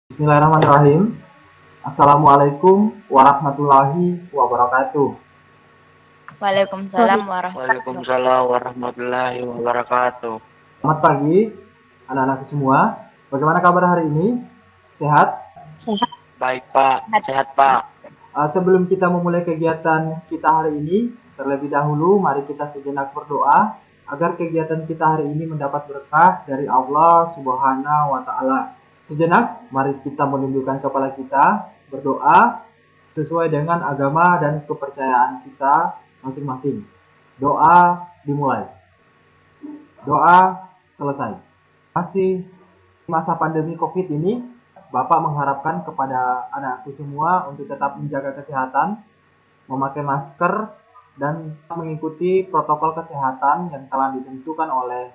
Bismillahirrahmanirrahim. Assalamualaikum warahmatullahi wabarakatuh. Waalaikumsalam warahmatullahi Waalaikumsalam warahmatullahi wabarakatuh. Selamat pagi anak-anakku semua. Bagaimana kabar hari ini? Sehat? Sehat. Baik Pak, sehat Pak. Sebelum kita memulai kegiatan kita hari ini, terlebih dahulu mari kita sejenak berdoa agar kegiatan kita hari ini mendapat berkah dari Allah Subhanahu wa Ta'ala. Sejenak, mari kita menundukkan kepala kita, berdoa sesuai dengan agama dan kepercayaan kita masing-masing. Doa dimulai. Doa selesai. Masih masa pandemi COVID ini, Bapak mengharapkan kepada anakku semua untuk tetap menjaga kesehatan, memakai masker, dan mengikuti protokol kesehatan yang telah ditentukan oleh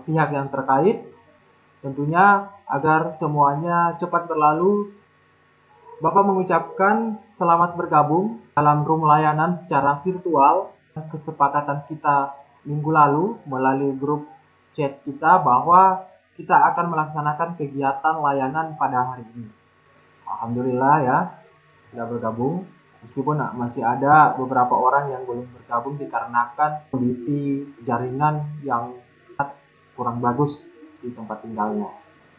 pihak yang terkait. Tentunya agar semuanya cepat berlalu. Bapak mengucapkan selamat bergabung dalam room layanan secara virtual. Kesepakatan kita minggu lalu melalui grup chat kita bahwa kita akan melaksanakan kegiatan layanan pada hari ini. Alhamdulillah ya, sudah bergabung. Meskipun masih ada beberapa orang yang belum bergabung dikarenakan kondisi jaringan yang kurang bagus di tempat tinggalnya.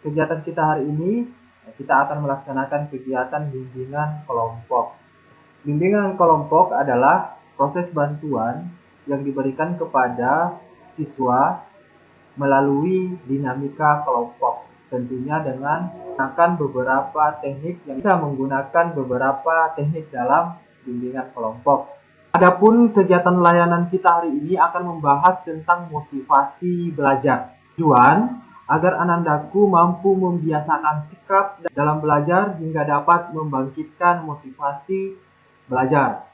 Kegiatan kita hari ini, kita akan melaksanakan kegiatan bimbingan kelompok. Bimbingan kelompok adalah proses bantuan yang diberikan kepada siswa melalui dinamika kelompok. Tentunya dengan menggunakan beberapa teknik yang bisa menggunakan beberapa teknik dalam bimbingan kelompok. Adapun kegiatan layanan kita hari ini akan membahas tentang motivasi belajar. Tujuan agar anandaku mampu membiasakan sikap dalam belajar hingga dapat membangkitkan motivasi belajar.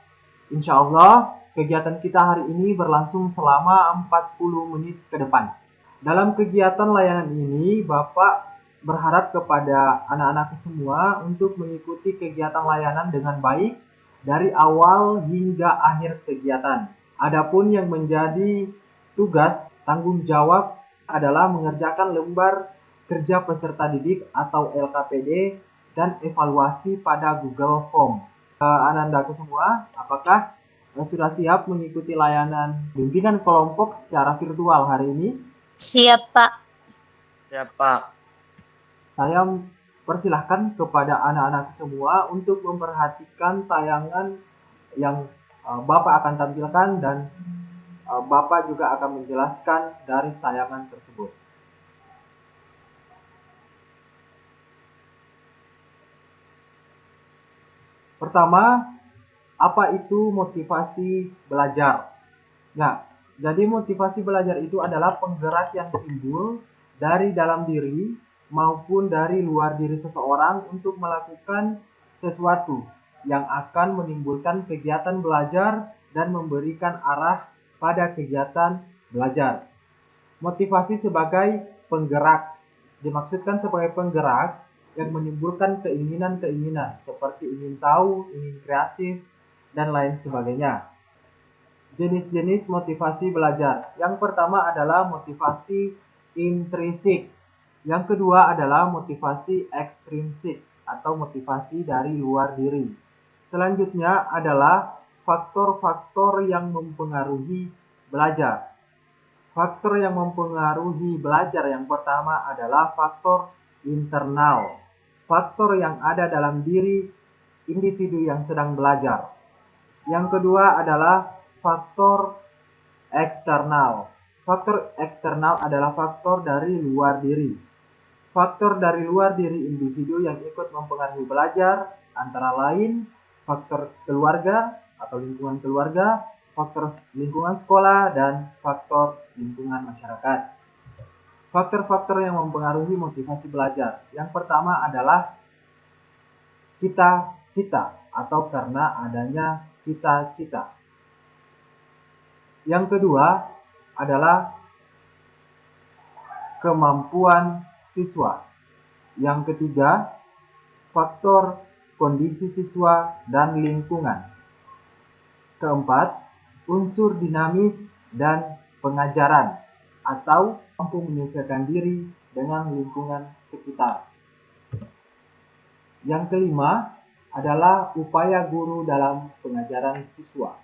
Insya Allah kegiatan kita hari ini berlangsung selama 40 menit ke depan. Dalam kegiatan layanan ini, Bapak berharap kepada anak-anakku semua untuk mengikuti kegiatan layanan dengan baik dari awal hingga akhir kegiatan. Adapun yang menjadi tugas tanggung jawab adalah mengerjakan lembar kerja peserta didik atau LKPD dan evaluasi pada Google Form. Anandaku semua, apakah sudah siap mengikuti layanan bimbingan kelompok secara virtual hari ini? Siap, Pak. Siap Pak. Saya persilahkan kepada anak-anak semua untuk memperhatikan tayangan yang Bapak akan tampilkan dan Bapak juga akan menjelaskan dari tayangan tersebut. Pertama, apa itu motivasi belajar? Nah, jadi motivasi belajar itu adalah penggerak yang timbul dari dalam diri maupun dari luar diri seseorang untuk melakukan sesuatu yang akan menimbulkan kegiatan belajar dan memberikan arah pada kegiatan belajar. Motivasi sebagai penggerak dimaksudkan sebagai penggerak yang menimbulkan keinginan-keinginan seperti ingin tahu, ingin kreatif, dan lain sebagainya. Jenis-jenis motivasi belajar. Yang pertama adalah motivasi intrinsik. Yang kedua adalah motivasi ekstrinsik atau motivasi dari luar diri. Selanjutnya adalah faktor-faktor yang mempengaruhi belajar. Faktor yang mempengaruhi belajar yang pertama adalah faktor internal. Faktor yang ada dalam diri individu yang sedang belajar. Yang kedua adalah faktor eksternal. Faktor eksternal adalah faktor dari luar diri. Faktor dari luar diri individu yang ikut mempengaruhi belajar antara lain faktor keluarga atau lingkungan keluarga, faktor lingkungan sekolah, dan faktor lingkungan masyarakat. Faktor-faktor yang mempengaruhi motivasi belajar. Yang pertama adalah cita-cita atau karena adanya cita-cita. Yang kedua adalah kemampuan siswa. Yang ketiga, faktor kondisi siswa dan lingkungan. Keempat, unsur dinamis dan pengajaran atau mampu menyesuaikan diri dengan lingkungan sekitar. Yang kelima adalah upaya guru dalam pengajaran siswa.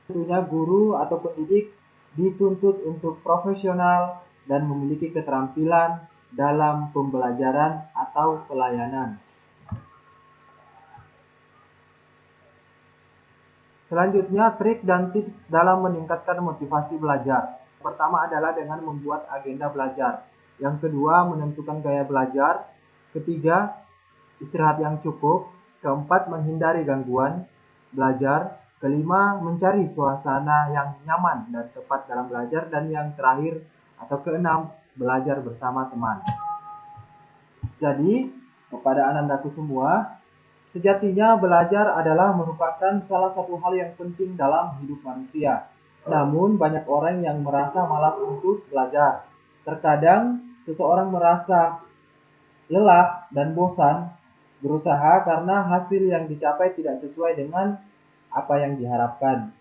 Tentunya guru atau pendidik dituntut untuk profesional dan memiliki keterampilan dalam pembelajaran atau pelayanan. Selanjutnya, trik dan tips dalam meningkatkan motivasi belajar. Pertama adalah dengan membuat agenda belajar. Yang kedua, menentukan gaya belajar. Ketiga, istirahat yang cukup. Keempat, menghindari gangguan belajar. Kelima, mencari suasana yang nyaman dan tepat dalam belajar. Dan yang terakhir atau keenam, belajar bersama teman. Jadi, kepada anandaku semua, sejatinya belajar adalah merupakan salah satu hal yang penting dalam hidup manusia. Namun banyak orang yang merasa malas untuk belajar. Terkadang seseorang merasa lelah dan bosan berusaha karena hasil yang dicapai tidak sesuai dengan apa yang diharapkan.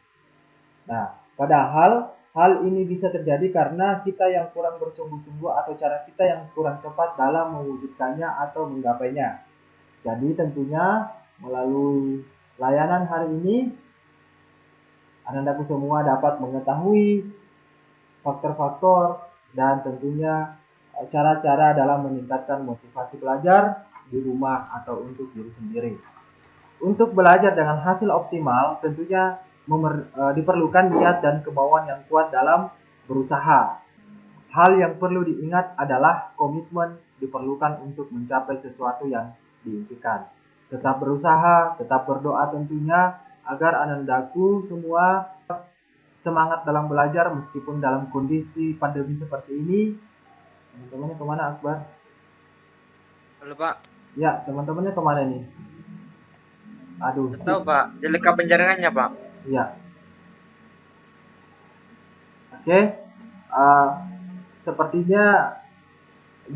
Nah, padahal hal ini bisa terjadi karena kita yang kurang bersungguh-sungguh atau cara kita yang kurang tepat dalam mewujudkannya atau menggapainya. Jadi tentunya melalui layanan hari ini, anandaku semua dapat mengetahui faktor-faktor dan tentunya cara-cara dalam meningkatkan motivasi belajar di rumah atau untuk diri sendiri. Untuk belajar dengan hasil optimal, tentunya diperlukan niat dan kemauan yang kuat dalam berusaha. Hal yang perlu diingat adalah komitmen diperlukan untuk mencapai sesuatu yang diimpikan. Tetap berusaha, tetap berdoa tentunya agar anandaku semua semangat dalam belajar meskipun dalam kondisi pandemi seperti ini. Teman-temannya kemana, Akbar? Halo Pak. Ya, teman-temannya kemana nih? Aduh, Tahu Pak, jelek penjaringannya Pak. Iya. Oke. Sepertinya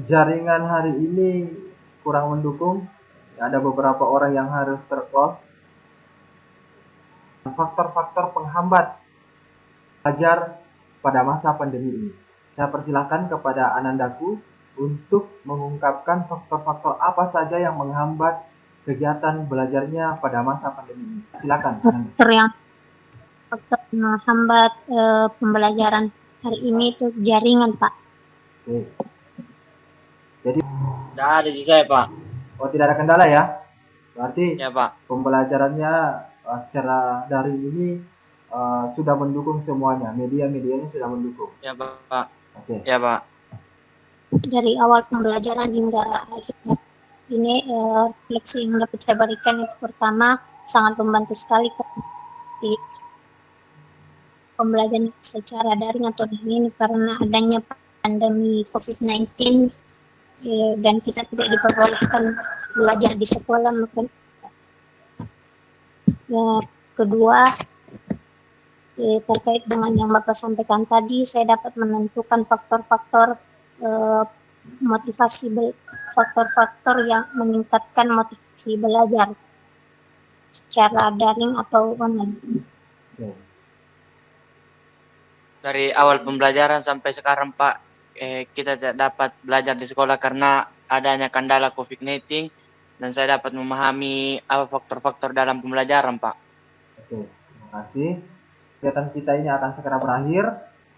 jaringan hari ini kurang mendukung. Ada beberapa orang yang harus terclose. Faktor-faktor penghambat belajar pada masa pandemi ini. Saya persilakan kepada anandaku untuk mengungkapkan faktor-faktor apa saja yang menghambat kegiatan belajarnya pada masa pandemi ini. Silakan. Faktor yang menghambat pembelajaran hari ini itu jaringan, Pak. Oke. Jadi Tidak ada di saya Pak. Oh, tidak ada kendala ya? Berarti Ya Pak. pembelajarannya secara daring ini sudah mendukung semuanya. Media-medianya sudah mendukung. Ya Pak. Oke. Ya Pak. Dari awal pembelajaran hingga akhir ini refleksi yang dapat saya berikan itu pertama sangat membantu sekali di pembelajaran secara daring atau daring karena adanya pandemi COVID-19 dan kita tidak diperbolehkan belajar di sekolah. Maka kedua terkait dengan yang Bapak sampaikan tadi, saya dapat menentukan faktor-faktor faktor-faktor yang meningkatkan motivasi belajar secara daring atau online. Dari awal pembelajaran sampai sekarang Pak, kita tidak dapat belajar di sekolah karena adanya kendala COVID-19 dan saya dapat memahami apa faktor-faktor dalam pembelajaran Pak. Oke, terima kasih. Kegiatan kita ini akan segera berakhir.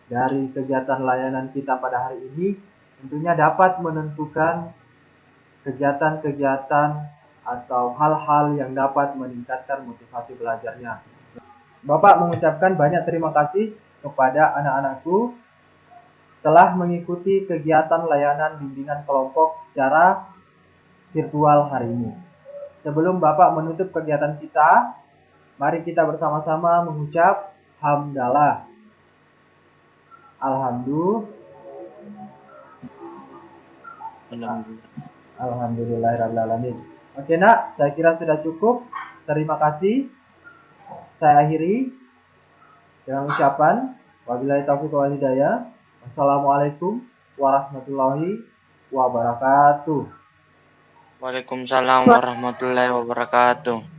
Dari kegiatan layanan kita pada hari ini, tentunya dapat menentukan kegiatan-kegiatan atau hal-hal yang dapat meningkatkan motivasi belajarnya. Bapak mengucapkan banyak terima kasih kepada anak-anakku telah mengikuti kegiatan layanan bimbingan kelompok secara virtual hari ini. Sebelum Bapak menutup kegiatan kita, mari kita bersama-sama mengucap hamdalah. Alhamdulillahirrahmanirrahim. Oke nak, saya kira sudah cukup. Terima kasih. Saya akhiri dengan ucapan wabillahi taufiq wal hidayah. Wassalamualaikum warahmatullahi wabarakatuh. Waalaikumsalam warahmatullahi wabarakatuh.